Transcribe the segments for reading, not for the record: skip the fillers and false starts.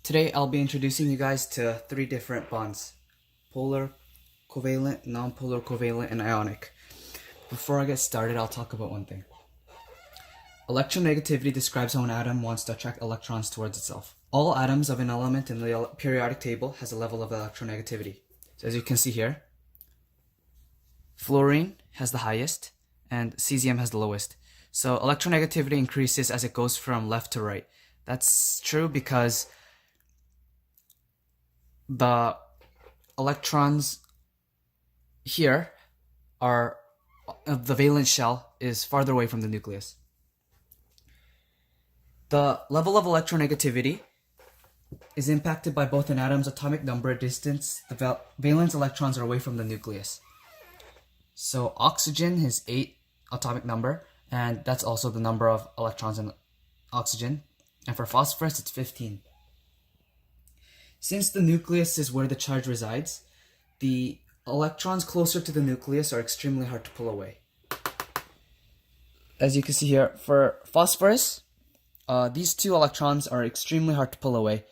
Today I'll be introducing you guys to three different bonds: polar, covalent, non-polar covalent, and ionic. Before I get started, I'll talk about one thing. Electronegativity describes how an atom wants to attract electrons towards itself. All atoms of an element in the periodic table has a level of electronegativity. So as you can see here, fluorine has the highest and cesium has the lowest. So electronegativity increases as it goes from left to right. That's true because the electrons here are the valence shell is farther away from the nucleus. The level of electronegativity is impacted by both an atom's atomic number, distance. The valence electrons are away from the nucleus. So oxygen has 8 atomic number, and that's also the number of electrons in oxygen. And for phosphorus, it's 15. Since the nucleus is where the charge resides, the electrons closer to the nucleus are extremely hard to pull away. As you can see here, for phosphorus, these two electrons are extremely hard to pull away,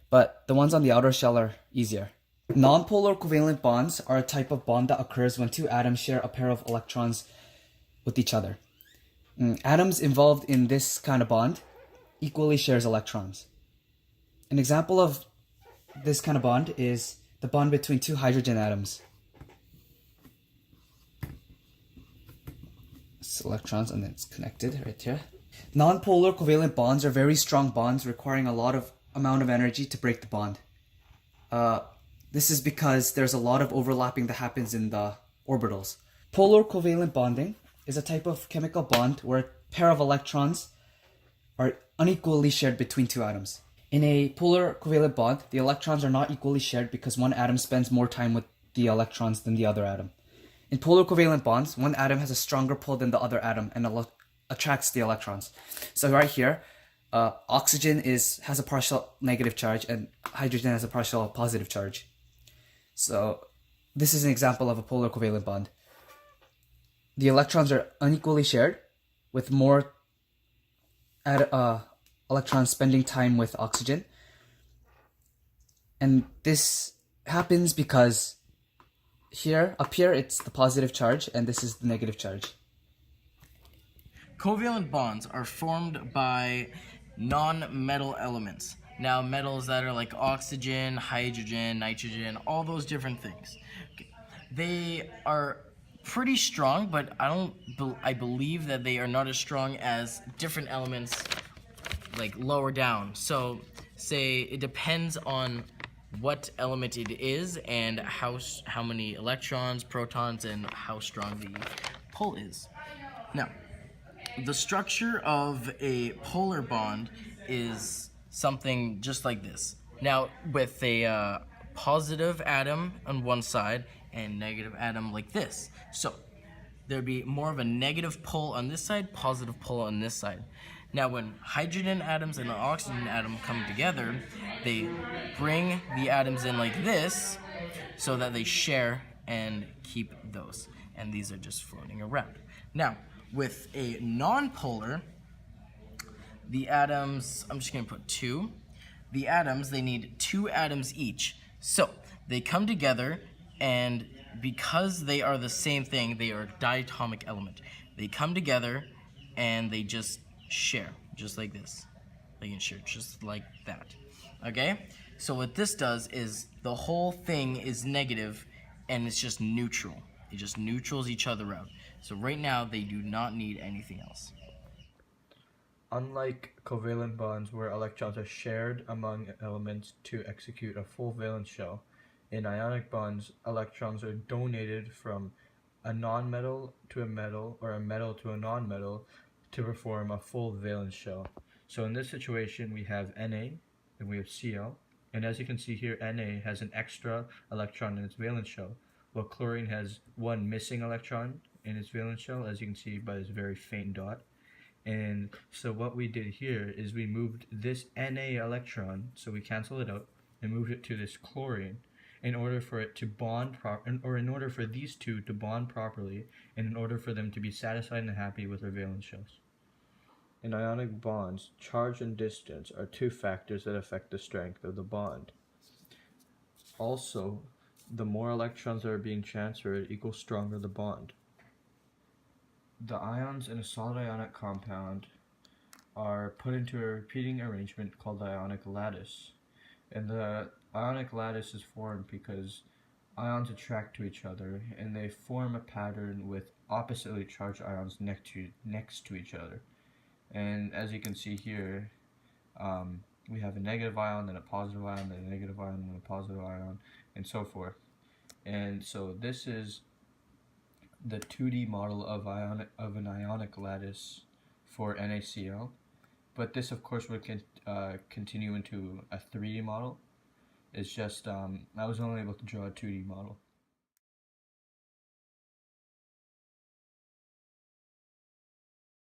but the ones on the outer shell are easier. Non-polar covalent bonds are a type of bond that occurs when two atoms share a pair of electrons with each other. Atoms involved in this kind of bond equally shares electrons. An example of this kind of bond is the bond between two hydrogen atoms. It's electrons and then it's connected right here. Non-polar covalent bonds are very strong bonds requiring a lot of amount of energy to break the bond. This is because there's a lot of overlapping that happens in the orbitals. Polar covalent bonding is a type of chemical bond where a pair of electrons are unequally shared between two atoms. In a polar covalent bond, the electrons are not equally shared because one atom spends more time with the electrons than the other atom. In polar covalent bonds, one atom has a stronger pull than the other atom and attracts the electrons. So right here, oxygen has a partial negative charge and hydrogen has a partial positive charge. So this is an example of a polar covalent bond. The electrons are unequally shared, with more electrons spending time with oxygen. And this happens because up here it's the positive charge and this is the negative charge. Covalent bonds are formed by non-metal elements. Now, metals that are like oxygen, hydrogen, nitrogen, all those different things. Okay. They are pretty strong, but I believe that they are not as strong as different elements like lower down. So, say it depends on what element it is and how many electrons, protons, and how strong the pull is. Now, the structure of a polar bond is something just like this. Now, with a positive atom on one side and negative atom like this. So, there'd be more of a negative pull on this side, positive pull on this side. Now, when hydrogen atoms and an oxygen atom come together, they bring the atoms in like this so that they share and keep those. And these are just floating around. Now, with a non-polar, the atoms, I'm just going to put 2. The atoms, they need 2 atoms each. So, they come together, and because they are the same thing, they are a diatomic element. They come together, and they just share, just like this. They can share just like that. Okay? So what this does is the whole thing is negative, and it's just neutral. It just neutrals each other out. So right now, they do not need anything else. Unlike covalent bonds where electrons are shared among elements to execute a full valence shell, in ionic bonds, electrons are donated from a nonmetal to a metal or a metal to a nonmetal to perform a full valence shell. So in this situation, we have Na and we have Cl. And as you can see here, Na has an extra electron in its valence shell, while chlorine has one missing electron in its valence shell, as you can see by this very faint dot. And so what we did here is we moved this Na electron, so we canceled it out, and moved it to this chlorine in order for it to bond in order for these two to bond properly, and in order for them to be satisfied and happy with their valence shells. In ionic bonds, charge and distance are two factors that affect the strength of the bond. Also, the more electrons that are being transferred equals stronger the bond. The ions in a solid ionic compound are put into a repeating arrangement called the ionic lattice. And the ionic lattice is formed because ions attract to each other and they form a pattern with oppositely charged ions next to each other. And as you can see here, we have a negative ion, then a positive ion, then a negative ion, then a positive ion, and so forth. And so this is the 2D model of an ionic lattice for NaCl. But this, of course, would continue into a 3D model. It's just I was only able to draw a 2D model.